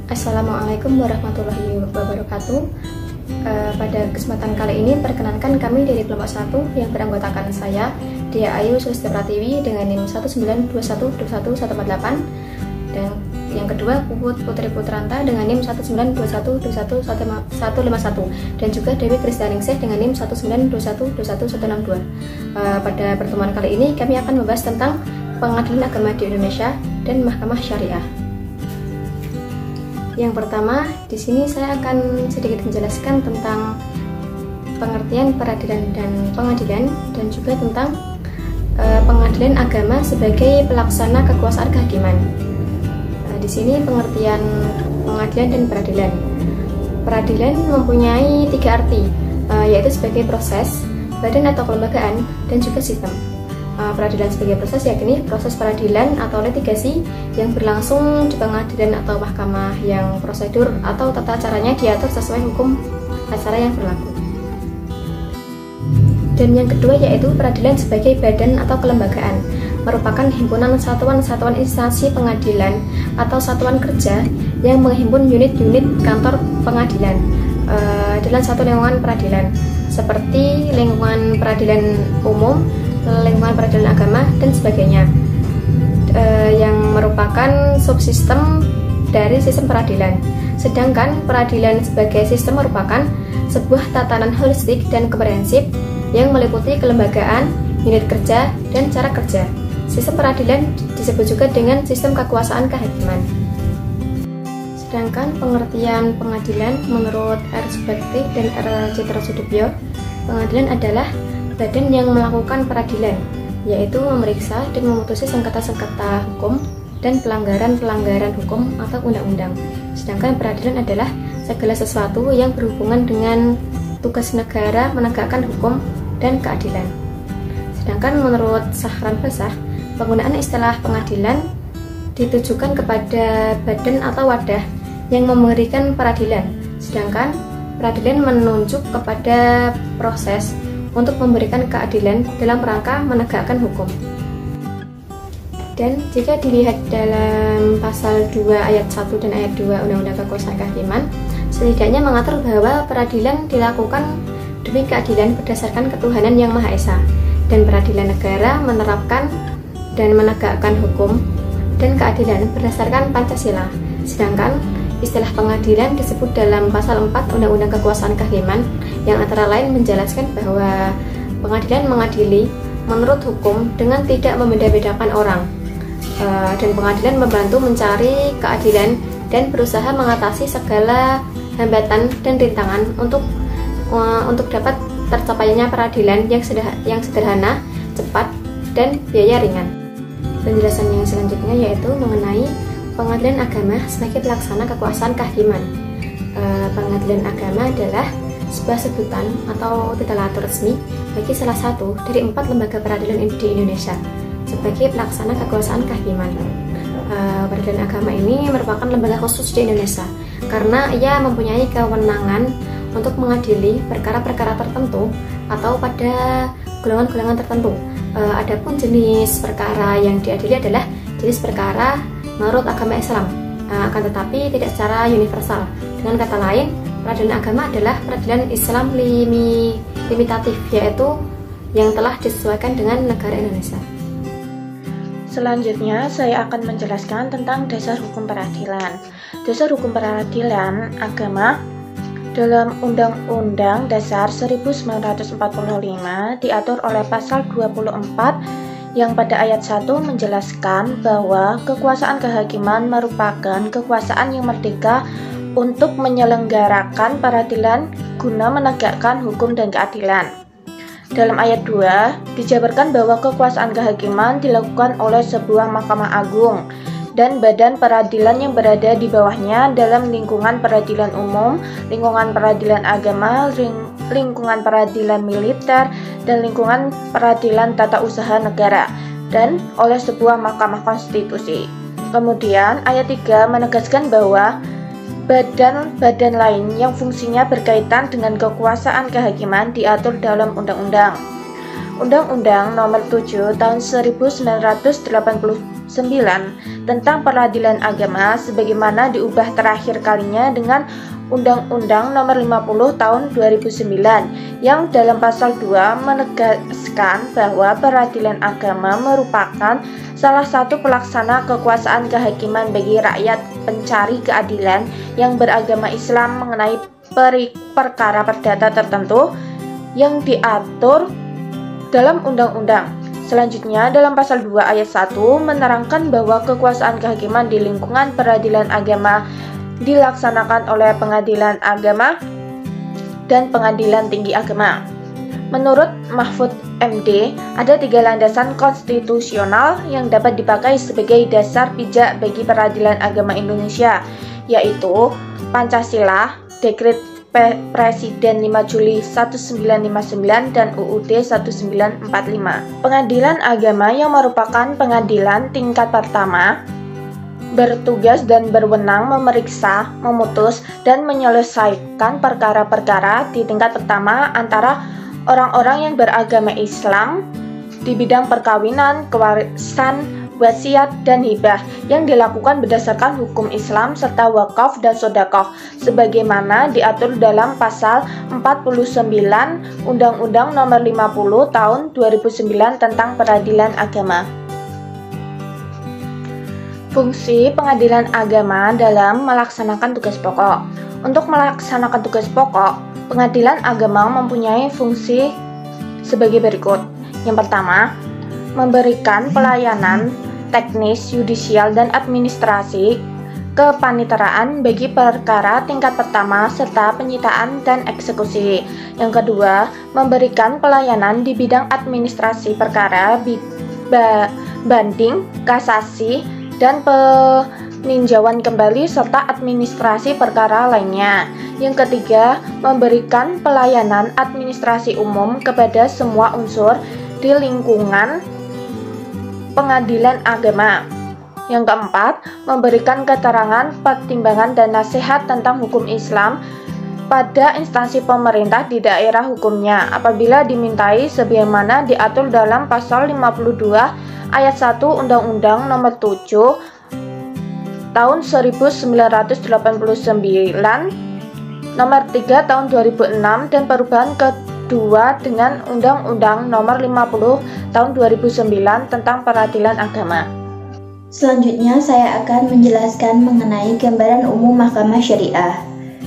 Assalamualaikum warahmatullahi wabarakatuh. Pada kesempatan kali ini perkenankan kami dari kelompok 1 yang beranggotakan saya, Dia Ayu Sulisti Pratiwi dengan NIM 192121148, dan yang kedua Puput Putri Putranta dengan NIM 192121151, dan juga Dewi Kristianingsih dengan NIM 192121162. Pada pertemuan kali ini kami akan membahas tentang Pengadilan Agama di Indonesia dan Mahkamah Syariah. Yang pertama, di sini saya akan sedikit menjelaskan tentang pengertian peradilan dan pengadilan, dan juga tentang pengadilan agama sebagai pelaksana kekuasaan kehakiman. Di sini pengertian pengadilan dan peradilan. Peradilan mempunyai 3 arti, yaitu sebagai proses, badan atau kelembagaan, dan juga sistem. Peradilan sebagai proses yakni proses peradilan atau litigasi yang berlangsung di pengadilan atau mahkamah yang prosedur atau tata caranya diatur sesuai hukum acara yang berlaku. Dan yang kedua yaitu peradilan sebagai badan atau kelembagaan, merupakan himpunan satuan-satuan instansi pengadilan atau satuan kerja yang menghimpun unit-unit kantor pengadilan dalam satu lingkungan peradilan, seperti lingkungan peradilan umum, lingkungan peradilan agama, dan sebagainya, yang merupakan subsistem dari sistem peradilan. Sedangkan peradilan sebagai sistem merupakan sebuah tatanan holistik dan komprehensif yang meliputi kelembagaan, unit kerja, dan cara kerja. Sistem peradilan disebut juga dengan sistem kekuasaan kehakiman. Sedangkan pengertian pengadilan menurut R. Subakti dan R. Citra Sudibyo, pengadilan adalah badan yang melakukan peradilan, yaitu memeriksa dan memutusi sengketa-sengketa hukum dan pelanggaran-pelanggaran hukum atau undang-undang. Sedangkan peradilan adalah segala sesuatu yang berhubungan dengan tugas negara menegakkan hukum dan keadilan. Sedangkan menurut Sahran Basah, penggunaan istilah pengadilan ditujukan kepada badan atau wadah yang memberikan peradilan, sedangkan peradilan menunjuk kepada proses untuk memberikan keadilan dalam rangka menegakkan hukum. Dan jika dilihat dalam pasal 2 ayat 1 dan ayat 2 Undang-Undang Kekuasaan Kehakiman, setidaknya mengatur bahwa peradilan dilakukan demi keadilan berdasarkan ketuhanan yang Maha Esa, dan peradilan negara menerapkan dan menegakkan hukum dan keadilan berdasarkan Pancasila. Sedangkan istilah pengadilan disebut dalam pasal 4 Undang-Undang Kekuasaan Kehakiman, yang antara lain menjelaskan bahwa pengadilan mengadili menurut hukum dengan tidak membeda-bedakan orang, dan pengadilan membantu mencari keadilan dan berusaha mengatasi segala hambatan dan rintangan untuk dapat tercapainya peradilan yang sederhana, cepat, dan biaya ringan. Penjelasan yang selanjutnya yaitu mengenai pengadilan agama sebagai pelaksana kekuasaan kehakiman. Pengadilan agama adalah sebuah sebutan atau titulatur resmi bagi salah satu dari 4 lembaga peradilan di Indonesia sebagai pelaksana kekuasaan kehakiman. Peradilan agama ini merupakan lembaga khusus di Indonesia karena ia mempunyai kewenangan untuk mengadili perkara-perkara tertentu atau pada golongan-golongan tertentu. Adapun jenis perkara yang diadili adalah jenis perkara menurut agama Islam, akan tetapi tidak secara universal. Dengan kata lain, peradilan agama adalah peradilan Islam limitatif, yaitu yang telah disesuaikan dengan negara Indonesia. Selanjutnya, saya akan menjelaskan tentang dasar hukum peradilan. Dasar hukum peradilan agama dalam Undang-Undang Dasar 1945 diatur oleh pasal 24 yang pada ayat 1 menjelaskan bahwa kekuasaan kehakiman merupakan kekuasaan yang merdeka untuk menyelenggarakan peradilan guna menegakkan hukum dan keadilan. Dalam ayat 2 dijabarkan bahwa kekuasaan kehakiman dilakukan oleh sebuah Mahkamah Agung dan badan peradilan yang berada di bawahnya dalam lingkungan peradilan umum, lingkungan peradilan agama, lingkungan peradilan militer, dan lingkungan peradilan tata usaha negara, dan oleh sebuah Mahkamah Konstitusi. Kemudian ayat 3 menegaskan bahwa badan-badan lain yang fungsinya berkaitan dengan kekuasaan kehakiman diatur dalam undang-undang. Undang-Undang Nomor 7 Tahun 1987 tentang peradilan agama sebagaimana diubah terakhir kalinya dengan Undang-Undang Nomor 50 Tahun 2009 yang dalam pasal 2 menegaskan bahwa peradilan agama merupakan salah satu pelaksana kekuasaan kehakiman bagi rakyat pencari keadilan yang beragama Islam mengenai perkara perdata tertentu yang diatur dalam undang-undang. Selanjutnya, dalam pasal 2 ayat 1 menerangkan bahwa kekuasaan kehakiman di lingkungan peradilan agama dilaksanakan oleh pengadilan agama dan pengadilan tinggi agama. Menurut Mahfud MD, ada 3 landasan konstitusional yang dapat dipakai sebagai dasar pijak bagi peradilan agama Indonesia, yaitu Pancasila, Dekret Presiden 5 Juli 1959 dan UUD 1945. Pengadilan agama yang merupakan pengadilan tingkat pertama bertugas dan berwenang memeriksa, memutus, dan menyelesaikan perkara-perkara di tingkat pertama antara orang-orang yang beragama Islam di bidang perkawinan, kewarisan, wasiat, dan hibah yang dilakukan berdasarkan hukum Islam serta wakaf dan sedekah sebagaimana diatur dalam pasal 49 Undang-Undang Nomor 50 Tahun 2009 tentang peradilan agama. Fungsi pengadilan agama dalam melaksanakan tugas pokok. Untuk melaksanakan tugas pokok, pengadilan agama mempunyai fungsi sebagai berikut. Yang pertama, memberikan pelayanan teknis, yudisial, dan administrasi kepaniteraan bagi perkara tingkat pertama serta penyitaan dan eksekusi. Yang kedua, memberikan pelayanan di bidang administrasi perkara, banding, kasasi, dan peninjauan kembali serta administrasi perkara lainnya. Yang ketiga, memberikan pelayanan administrasi umum kepada semua unsur di lingkungan pengadilan agama. Yang keempat, memberikan keterangan, pertimbangan, dan nasihat tentang hukum Islam pada instansi pemerintah di daerah hukumnya apabila dimintai sebagaimana diatur dalam pasal 52 ayat 1 Undang-Undang Nomor 7 Tahun 1989, Nomor 3 Tahun 2006 dan perubahan kedua dengan Undang-Undang Nomor 50 Tahun 2009 tentang peradilan agama. Selanjutnya saya akan menjelaskan mengenai gambaran umum Mahkamah Syariah.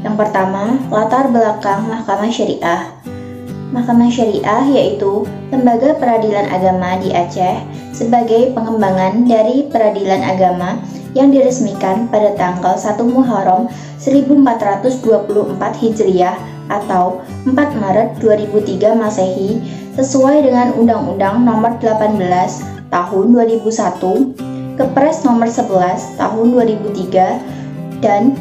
Yang pertama, latar belakang Mahkamah Syariah. Mahkamah Syariah yaitu lembaga peradilan agama di Aceh sebagai pengembangan dari peradilan agama yang diresmikan pada tanggal 1 Muharram 1424 Hijriah atau 4 Maret 2003 Masehi sesuai dengan Undang-Undang Nomor 18 Tahun 2001, Kepres Nomor 11 Tahun 2003 dan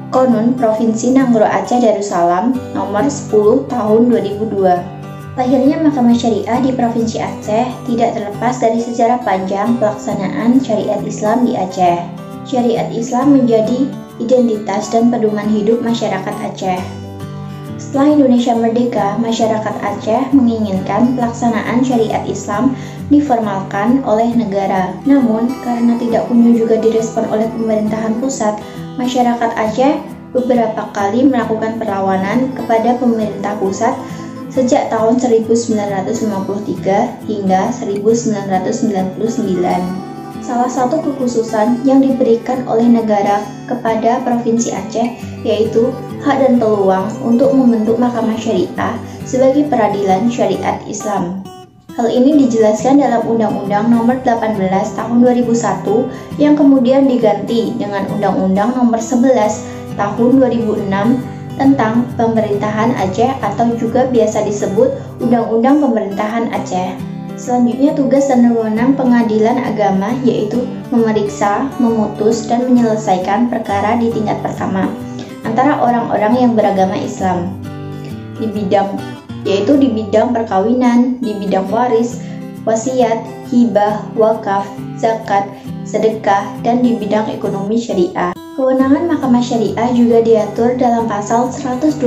Konun Provinsi Nanggro Aceh Darussalam Nomor 10 Tahun 2002. Lahirnya Mahkamah Syariah di Provinsi Aceh tidak terlepas dari sejarah panjang pelaksanaan syariat Islam di Aceh. Syariat Islam menjadi identitas dan pedoman hidup masyarakat Aceh. Setelah Indonesia merdeka, masyarakat Aceh menginginkan pelaksanaan syariat Islam diformalkan oleh negara. Namun, karena tidak kunjung juga direspon oleh pemerintahan pusat, masyarakat Aceh beberapa kali melakukan perlawanan kepada pemerintah pusat sejak tahun 1953 hingga 1999. Salah satu kekhususan yang diberikan oleh negara kepada Provinsi Aceh yaitu hak dan peluang untuk membentuk Mahkamah Syariah sebagai peradilan syariat Islam. Hal ini dijelaskan dalam Undang-Undang Nomor 18 Tahun 2001 yang kemudian diganti dengan Undang-Undang Nomor 11 Tahun 2006 tentang Pemerintahan Aceh atau juga biasa disebut Undang-Undang Pemerintahan Aceh. Selanjutnya tugas dan wewenang pengadilan agama yaitu memeriksa, memutus, dan menyelesaikan perkara di tingkat pertama antara orang-orang yang beragama Islam di bidang perkawinan, di bidang waris, wasiat, hibah, wakaf, zakat, sedekah, dan di bidang ekonomi syariah. Kewenangan Mahkamah Syariah juga diatur dalam pasal 128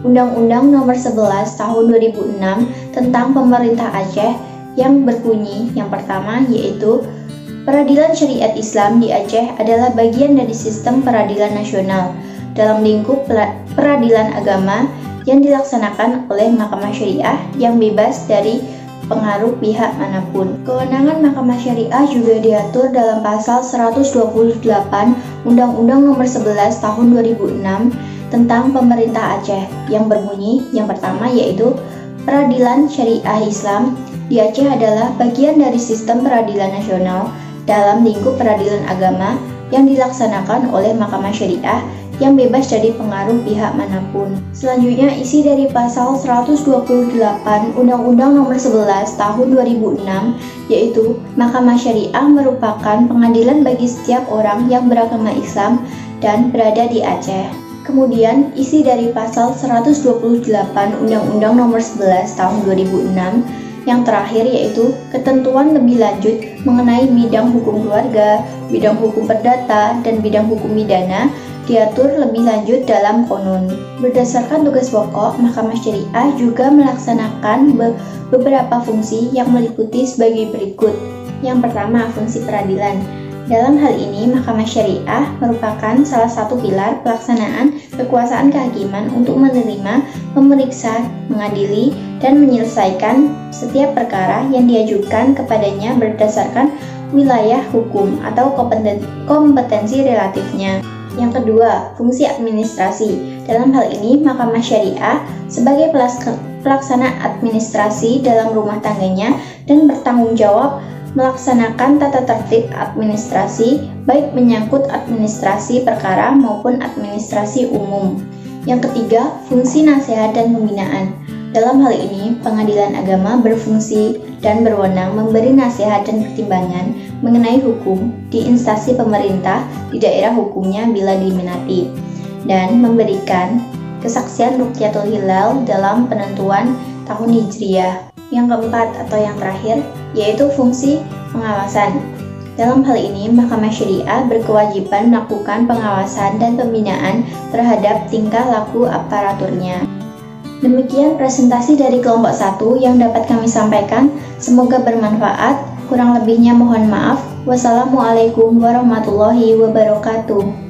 Undang-Undang Nomor 11 Tahun 2006 tentang Pemerintah Aceh yang berbunyi yang pertama yaitu Peradilan Syariat Islam di Aceh adalah bagian dari sistem peradilan nasional dalam lingkup peradilan agama yang dilaksanakan oleh Mahkamah Syariah yang bebas dari pengaruh pihak manapun. Kewenangan Mahkamah Syariah juga diatur dalam pasal 128 Undang-Undang Nomor 11 Tahun 2006 tentang Pemerintah Aceh yang berbunyi yang pertama yaitu Peradilan Syariah Islam di Aceh adalah bagian dari sistem peradilan nasional dalam lingkup peradilan agama yang dilaksanakan oleh Mahkamah Syariah yang bebas dari pengaruh pihak manapun. Selanjutnya, isi dari pasal 128 Undang-Undang Nomor 11 Tahun 2006 yaitu Mahkamah Syariah merupakan pengadilan bagi setiap orang yang beragama Islam dan berada di Aceh. Kemudian, isi dari pasal 128 Undang-Undang Nomor 11 Tahun 2006 yang terakhir yaitu ketentuan lebih lanjut mengenai bidang hukum keluarga, bidang hukum perdata, dan bidang hukum pidana diatur lebih lanjut dalam konun. Berdasarkan tugas pokok, Mahkamah Syariah juga melaksanakan beberapa fungsi yang meliputi sebagai berikut. Yang pertama, fungsi peradilan. Dalam hal ini, Mahkamah Syariah merupakan salah satu pilar pelaksanaan kekuasaan kehakiman untuk menerima, memeriksa, mengadili, dan menyelesaikan setiap perkara yang diajukan kepadanya berdasarkan wilayah hukum atau kompetensi relatifnya. Yang kedua, fungsi administrasi. Dalam hal ini, Mahkamah Syariah sebagai pelaksana administrasi dalam rumah tangganya dan bertanggung jawab melaksanakan tata tertib administrasi, baik menyangkut administrasi perkara maupun administrasi umum. Yang ketiga, fungsi nasihat dan pembinaan. Dalam hal ini, pengadilan agama berfungsi dan berwenang memberi nasihat dan pertimbangan mengenai hukum di instansi pemerintah di daerah hukumnya bila diminati, dan memberikan kesaksian Ruqyatul Hilal dalam penentuan tahun Hijriah. Yang keempat atau yang terakhir yaitu fungsi pengawasan. Dalam hal ini, Mahkamah Syariah berkewajiban melakukan pengawasan dan pembinaan terhadap tingkah laku aparaturnya. Demikian presentasi dari kelompok 1 yang dapat kami sampaikan. Semoga bermanfaat. Kurang lebihnya mohon maaf. Wassalamualaikum warahmatullahi wabarakatuh.